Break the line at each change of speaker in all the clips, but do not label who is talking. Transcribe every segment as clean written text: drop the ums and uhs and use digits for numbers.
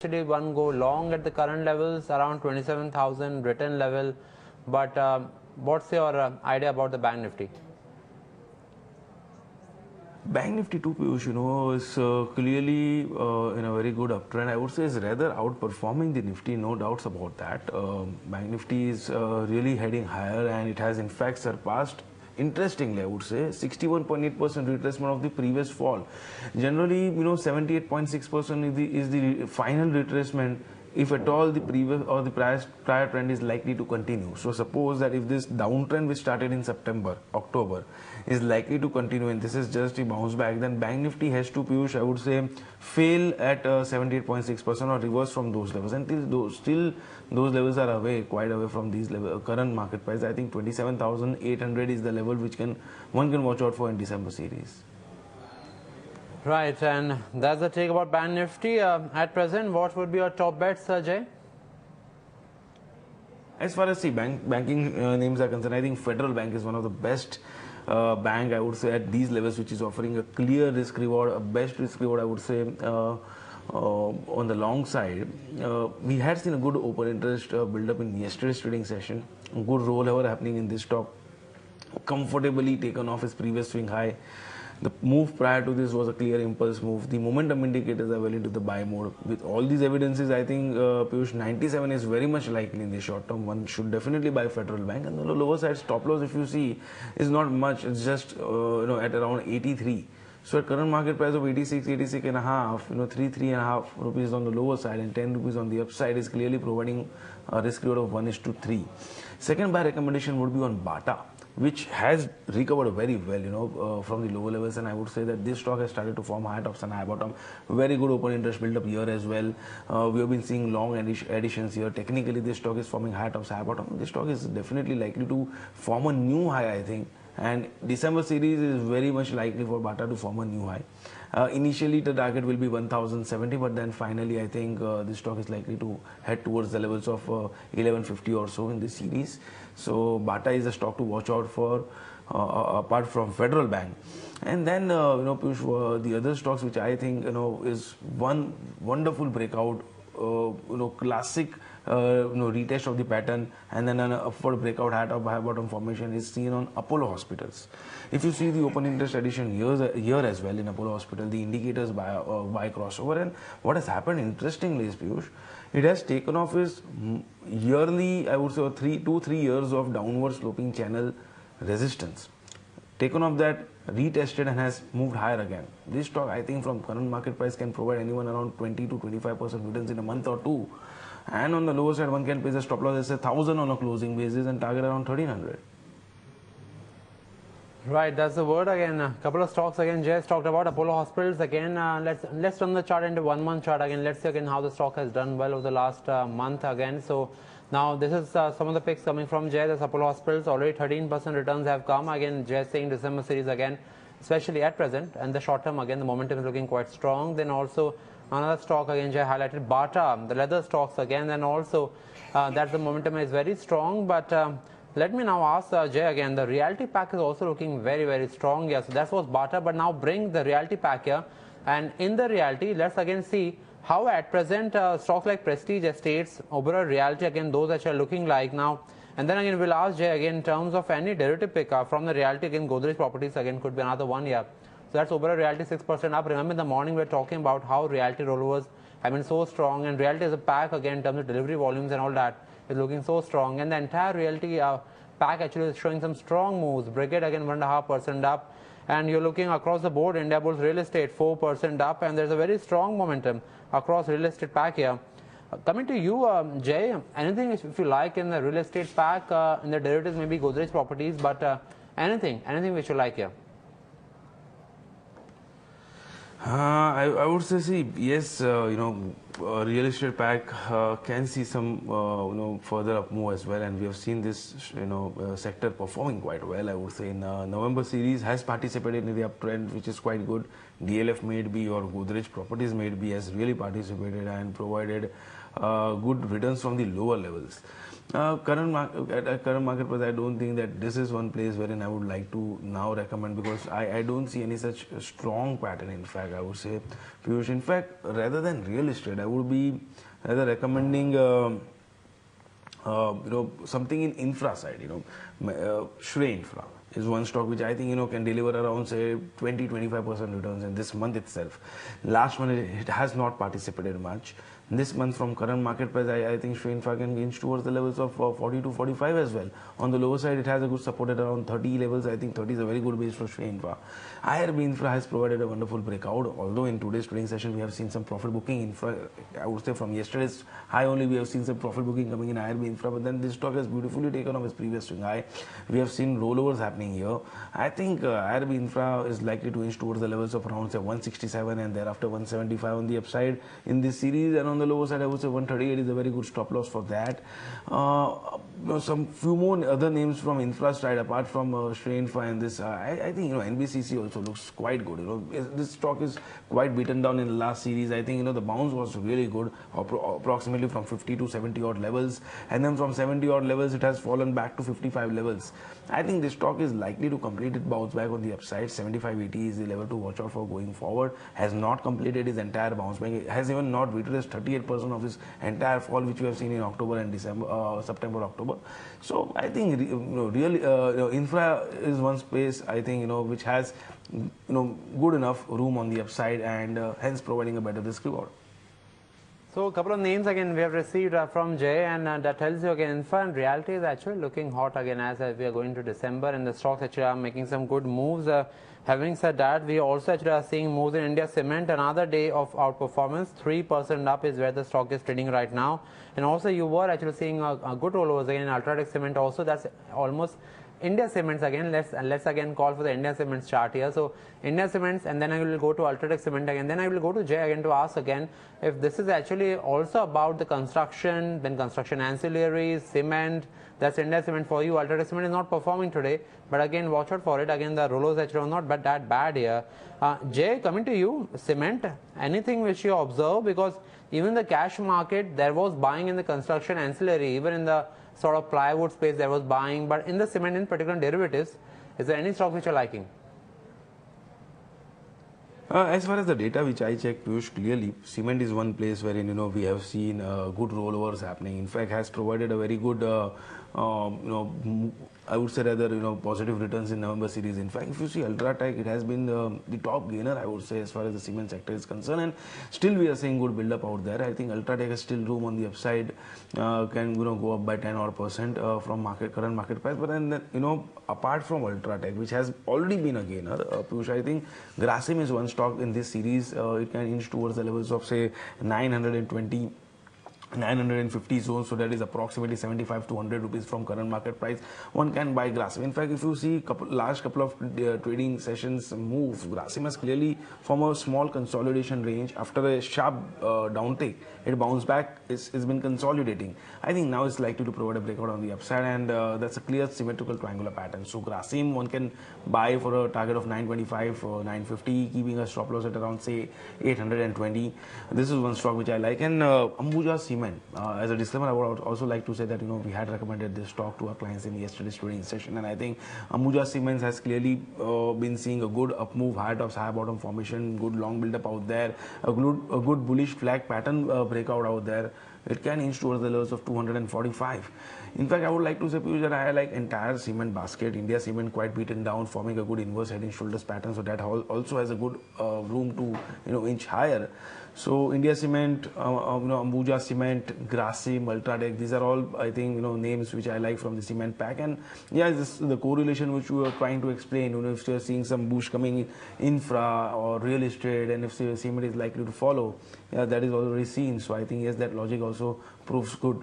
Actually, one go long at the current levels around 27,000 written level, but what's your idea about the Bank Nifty?
Bank Nifty 2 Piyush, is clearly in a very good uptrend. I would say is rather outperforming the Nifty, no doubts about that. Bank Nifty is really heading higher, and it has in fact surpassed, interestingly, I would say, 61.8% retracement of the previous fall. Generally, 78.6% is the final retracement, if at all the previous or the prior trend is likely to continue. So suppose that if this downtrend which started in October is likely to continue, and this is just a bounce back, then Bank Nifty has to, Piyush, I would say, fail at 78.6% or reverse from those levels. Until still those levels are away, quite away from these level, current market price. I think 27,800 is the level which one can watch out for in December series.
Right, and that's the take about Bank Nifty. At present, what would be your top bets, Jay?
As far as the banking names are concerned, I think Federal Bank is one of the best bank, I would say, at these levels, which is offering a clear risk reward, a best risk reward, I would say, on the long side. We had seen a good open interest build up in yesterday's trading session. A good rollover happening in this stock, comfortably taken off its previous swing high. The move prior to this was a clear impulse move. The momentum indicators are well into the buy mode. With all these evidences, I think Piyush, 97 is very much likely in the short term. One should definitely buy Federal Bank. And the lower side stop loss, if you see, is not much. It's just at around 83. So at current market price of 86 and a half, 3 and a half rupees on the lower side and 10 rupees on the upside is clearly providing a risk reward of 1:3. Second buy recommendation would be on Bata, which has recovered very well, from the lower levels, and I would say that this stock has started to form high tops and high bottom. Very good open interest build up here as well. We have been seeing long additions here. Technically, this stock is forming high tops, high bottom. This stock is definitely likely to form a new high, I think. And December series is very much likely for Bata to form a new high. Initially, the target will be 1070, but then finally, I think this stock is likely to head towards the levels of 1150 or so in this series. So Bata is a stock to watch out for, apart from Federal Bank. And then, Piyush, the other stocks which I think is one wonderful breakout, classic retest of the pattern, and then an upward breakout high top high bottom formation is seen on Apollo Hospitals. If you see the open interest addition here as well in Apollo Hospital, the indicators buy crossover, and what has happened interestingly is, Piyush, it has taken off its yearly, I would say, 2-3 years of downward sloping channel resistance. Taken off that, retested, and has moved higher again. This stock, I think, from current market price can provide anyone around 20 to 25% returns in a month or two. And on the lower side, one can place a stop loss as 1,000 on a closing basis and target around 1,300.
Right, that's the word again. A couple of stocks again. Jay talked about Apollo Hospitals again. Let's run the chart into 1 month chart again. Let's see again how the stock has done well over the last month again. So now this is some of the picks coming from Jay. This Apollo Hospitals, already 13% returns have come. Again, Jay saying December series again, especially at present, and the short term again the momentum is looking quite strong. Then also another stock again Jay highlighted, Bata, the leather stocks again, and also that the momentum is very strong. But let me now ask Jay again, the realty pack is also looking very, very strong. Yes, that was Bata, but now bring the realty pack here. And in the realty, let's again see how at present stocks like Prestige Estates, Oberoi Realty, again those that are looking like now. And then again we'll ask Jay again in terms of any derivative pick from the realty, again Godrej Properties again could be another one here. So that's Oberoi Realty 6% up. Remember in the morning we were talking about how realty rollovers have been so strong, and realty as a pack again in terms of delivery volumes and all that is looking so strong, and the entire realty pack actually is showing some strong moves. Brigade again 1.5% up, and you're looking across the board. Indiabulls Real Estate 4% up, and there's a very strong momentum across real estate pack here. Coming to you, Jay, anything if you like in the real estate pack, in the derivatives, maybe Godrej Properties, but anything which you like here.
I would say, see, yes, real estate pack can see some, further up move as well, and we have seen this, sector performing quite well. I would say in November series has participated in the uptrend, which is quite good. DLF made be or Godrej Properties made be has really participated and provided good returns from the lower levels. Current market price, I don't think that this is one place wherein I would like to now recommend, because I don't see any such strong pattern. In fact, I would say, Piyush, in fact, rather than real estate, I would be rather recommending something in infra side, Shrey Infra is one stock which I think, can deliver around, say, 20-25% returns in this month itself. Last month, it has not participated much. This month, from current market price, I think Shrey Infra can inch towards the levels of 40 to 45 as well. On the lower side, it has a good support at around 30 levels. I think 30 is a very good base for Shrey Infra. IRB Infra has provided a wonderful breakout, although in today's trading session, we have seen some profit booking. Infra, I would say from yesterday's high only, we have seen some profit booking coming in IRB Infra, but then this stock has beautifully taken off its previous swing high. We have seen rollovers happening here. I think IRB Infra is likely to inch towards the levels of around, say, 167 and thereafter 175 on the upside in this series, and on the lower side, I would say 138 is a very good stop loss for that. Some few more other names from infra side apart from Shrey Infra and this. I think NBCC also looks quite good. This stock is quite beaten down in the last series. I think the bounce was really good, approximately from 50 to 70 odd levels, and then from 70 odd levels it has fallen back to 55 levels. I think this stock is likely to complete its bounce back on the upside. 75.80 is the level to watch out for going forward. Has not completed its entire bounce back. It has even not witnessed 38% of this entire fall which we have seen in October and September, October. So I think really infra is one space, I think, which has good enough room on the upside and hence providing a better risk reward.
So a couple of names again we have received from Jay, and that tells you again infra and reality is actually looking hot again as we are going to December, and the stocks actually are making some good moves. Having said that, we also actually are seeing moves in India Cement. Another day of outperformance, 3% up is where the stock is trading right now. And also you were actually seeing a good rollovers again in Ultratech Cement also. That's almost India Cements again. Let's again call for the India Cements chart here. So India Cements, and then I will go to Ultratech Cement again. Then I will go to Jay again to ask again if this is actually also about the construction, then construction ancillaries, cement. That's India Cement for you. Ultratech Cement is not performing today, but again watch out for it. Again the rollers actually are not that bad here. Jay, coming to you, cement. Anything which you observe, because even the cash market there was buying in the construction ancillary, even in the sort of plywood space there was buying, but in the cement in particular derivatives, is there any stock which you're liking?
As far as the data which I checked, Piyush, clearly cement is one place wherein we have seen good rollovers happening. In fact, has provided a very good I would say rather positive returns in November series. In fact, if you see Ultratech, it has been the top gainer, I would say, as far as the cement sector is concerned, and still we are seeing good build up out there. I think Ultratech has still room on the upside, can go up by 10% from current market price. But then apart from Ultratech, which has already been a gainer, Piyush, I think Grasim is one stock in this series. It can inch towards the levels of, say, 950 zones, so that is approximately 75 to 100 rupees from current market price. One can buy Grasim. In fact, if you see last couple of trading sessions moves, Grasim has clearly from a small consolidation range after a sharp downtake, it bounced back. It's been consolidating. I think now it's likely to provide a breakout on the upside, and that's a clear symmetrical triangular pattern. So Grasim one can buy for a target of 925 or 950, keeping a stop loss at around, say, 820. This is one stock which I like. And Ambuja Cement. As a disclaimer, I would also like to say that we had recommended this stock to our clients in yesterday's trading session, and I think Ambuja Cement has clearly been seeing a good up move, high tops, high bottom formation, good long build up out there, a good bullish flag pattern breakout out there. It can inch towards the levels of 245. In fact, I would like to say, Piyush, that I like entire cement basket. India Cement quite beaten down, forming a good inverse head and shoulders pattern, so that also has a good room to inch higher. So India Cement, Ambuja Cement, Grasim, Ultratech, these are all, I think, names which I like from the cement pack. And yeah, this is the correlation which we were trying to explain. If you're seeing some boost coming in infra or real estate, and if cement is likely to follow, yeah, that is already seen. So I think yes, that logic also proves good.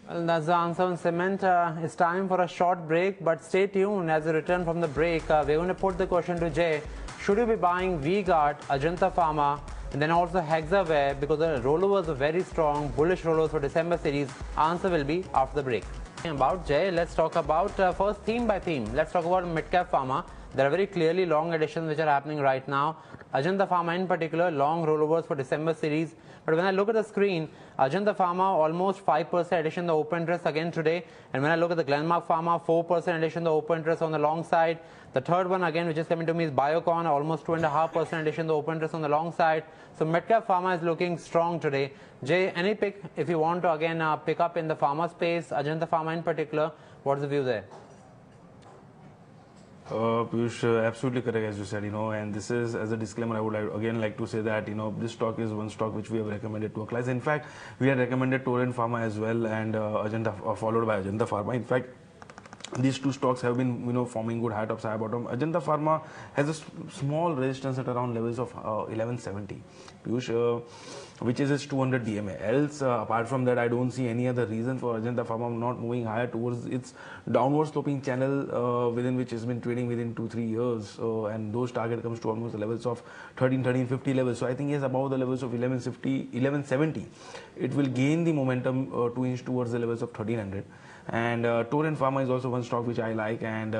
Well, that's the answer on cement. It's time for a short break, but stay tuned. As we return from the break, we're going to put the question to Jay. Should you be buying V-Guard, Ajanta Pharma, and then also Hexaware, because the rollovers are very strong, bullish rollovers for December series? Answer will be after the break. About Jay, let's talk about first theme by theme. Let's talk about mid-cap pharma. There are very clearly long additions which are happening right now. Ajanta Pharma in particular, long rollovers for December series. But when I look at the screen, Ajanta Pharma almost 5% addition in the open interest again today. And when I look at the Glenmark Pharma, 4% addition in the open interest on the long side. The third one again, which is coming to me, is Biocon, almost 2.5% addition in the open interest on the long side. So Medcap Pharma is looking strong today. Jay, any pick if you want to again pick up in the pharma space, Ajanta Pharma in particular, what's the view there?
Piyush, absolutely correct as you said, and this is, as a disclaimer, I would again like to say that, this stock is one stock which we have recommended to our clients. In fact, we had recommended Torrent Pharma as well, and Ajanta, followed by Ajanta Pharma. In fact, these two stocks have been, forming good high tops, high bottom. Ajanta Pharma has a small resistance at around levels of 1170, Piyush, which is its 200 DMA. Else, apart from that, I don't see any other reason for Ajanta Pharma not moving higher towards its downward sloping channel within which it's been trading within 2-3 years. And those target comes to almost the levels of 1350 levels. So I think yes, above the levels of 1170, it will gain the momentum to inch towards the levels of 1300. And Torrent Pharma is also one stock which I like, and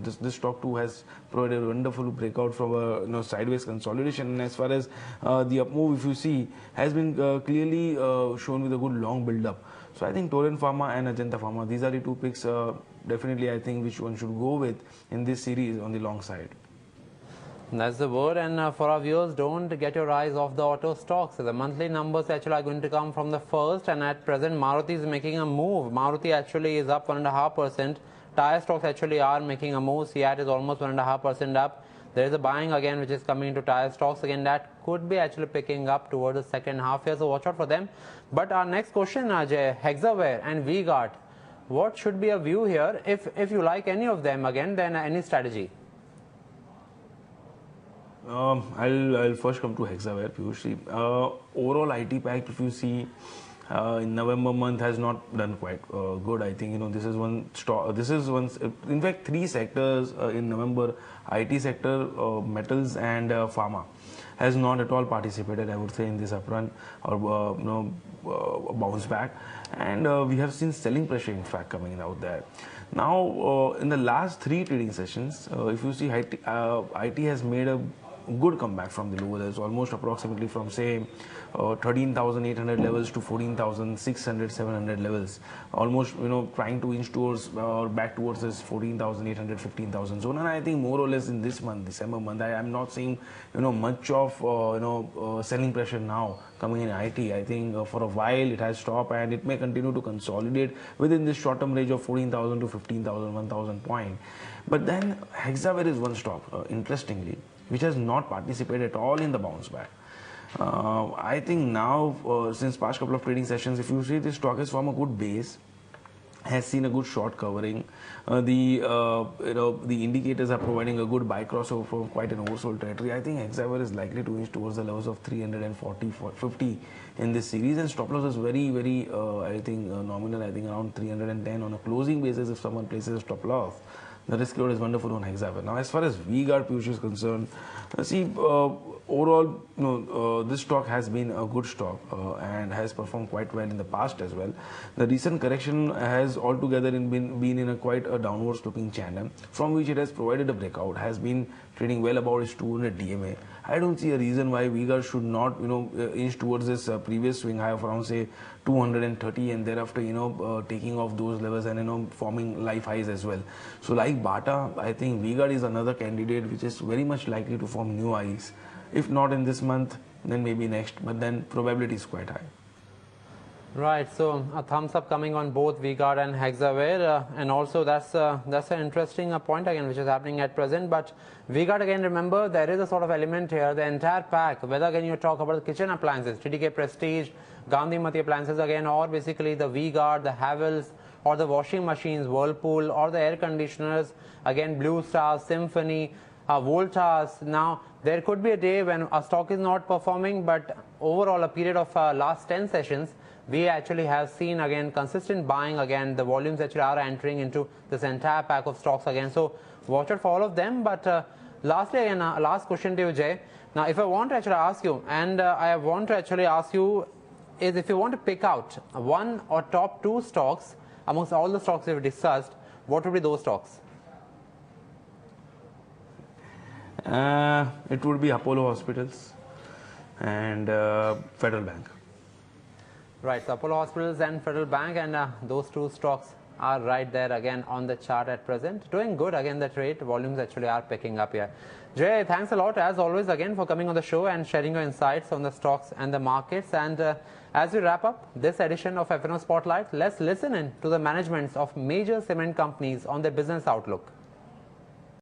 this stock too has provided a wonderful breakout from a sideways consolidation. And as far as the up move, if you see, has been clearly shown with a good long build up. So I think Torrent Pharma and Ajanta Pharma, these are the two picks definitely I think which one should go with in this series on the long side.
That's the word. And for our viewers, don't get your eyes off the auto stocks. The monthly numbers actually are going to come from the first, and at present Maruti is making a move. Maruti actually is up 1.5%. Tire stocks actually are making a move. CIAT is almost 1.5% up. There is a buying again which is coming into tire stocks again, that could be actually picking up towards the second half here, so watch out for them. But our next question, Ajay, Hexaware and V-Guard, what should be a view here? If you like any of them again, then any strategy?
I'll first come to Hexaware, Piyush. Overall IT pack, if you see, in November month has not done quite good. I think this is one stock. This is one. In fact, three sectors in November: IT sector, metals, and pharma has not at all participated, I would say, in this uptrend or bounce back. And we have seen selling pressure, in fact, coming out there. Now, in the last three trading sessions, if you see, IT has made a good comeback from the lower levels, almost approximately from say 13,800 levels to 14,600, 700 levels, almost trying to inch towards or back towards this 14,800, 15,000 zone. And I think more or less in this month, December month, I am not seeing much of selling pressure now coming in IT. I think for a while it has stopped, and it may continue to consolidate within this short-term range of 14,000 to 15,000, 1,000 point. But then Hexaware is one stock, interestingly, which has not participated at all in the bounce back. I think now, since past couple of trading sessions, if you see, this stock is from a good base, has seen a good short covering. The indicators are providing a good buy crossover from quite an oversold territory. I think Hexaware is likely to inch towards the levels of 340, 50 in this series, and stop loss is very, very I think nominal. I think around 310 on a closing basis if someone places a stop loss. The risk reward is wonderful on Hexaware. Now, as far as V-Guard, Piyush, is concerned, overall, this stock has been a good stock and has performed quite well in the past as well. The recent correction has altogether been in a quite a downward sloping channel, from which it has provided a breakout, has been trading well about its 200 DMA. I don't see a reason why V-Guard should not, inch towards this previous swing high of around say 230, and thereafter, taking off those levels and forming life highs as well. So like Bata, I think V-Guard is another candidate which is very much likely to form new highs. If not in this month, then maybe next, but then probability is quite high.
Right, so a thumbs up coming on both V-Guard and Hexaware, and also that's an interesting point again which is happening at present. But V-Guard, again, remember, there is a sort of element here, the entire pack, whether again you talk about the kitchen appliances, TTK Prestige, Gandhimati appliances again, or basically the V-Guard, the Havells, or the washing machines, Whirlpool, or the air conditioners, again Blue Star, Symphony, Voltas. Now, there could be a day when a stock is not performing, but overall a period of last 10 sessions, we actually have seen again consistent buying again. The volumes actually are entering into this entire pack of stocks again. So watch out for all of them. But lastly, again, last question to you, Jay. Now, if I want to actually ask you, and I want to actually ask you, is if you want to pick out one or top two stocks amongst all the stocks we've discussed, what would be those stocks?
It would be Apollo Hospitals and Federal Bank.
Right, so Apollo Hospitals and Federal Bank, and those two stocks are right there again on the chart at present. Doing good again, the trade volumes actually are picking up here. Jay, thanks a lot as always again for coming on the show and sharing your insights on the stocks and the markets. And as we wrap up this edition of FNO Spotlight, let's listen in to the managements of major cement companies on their business outlook.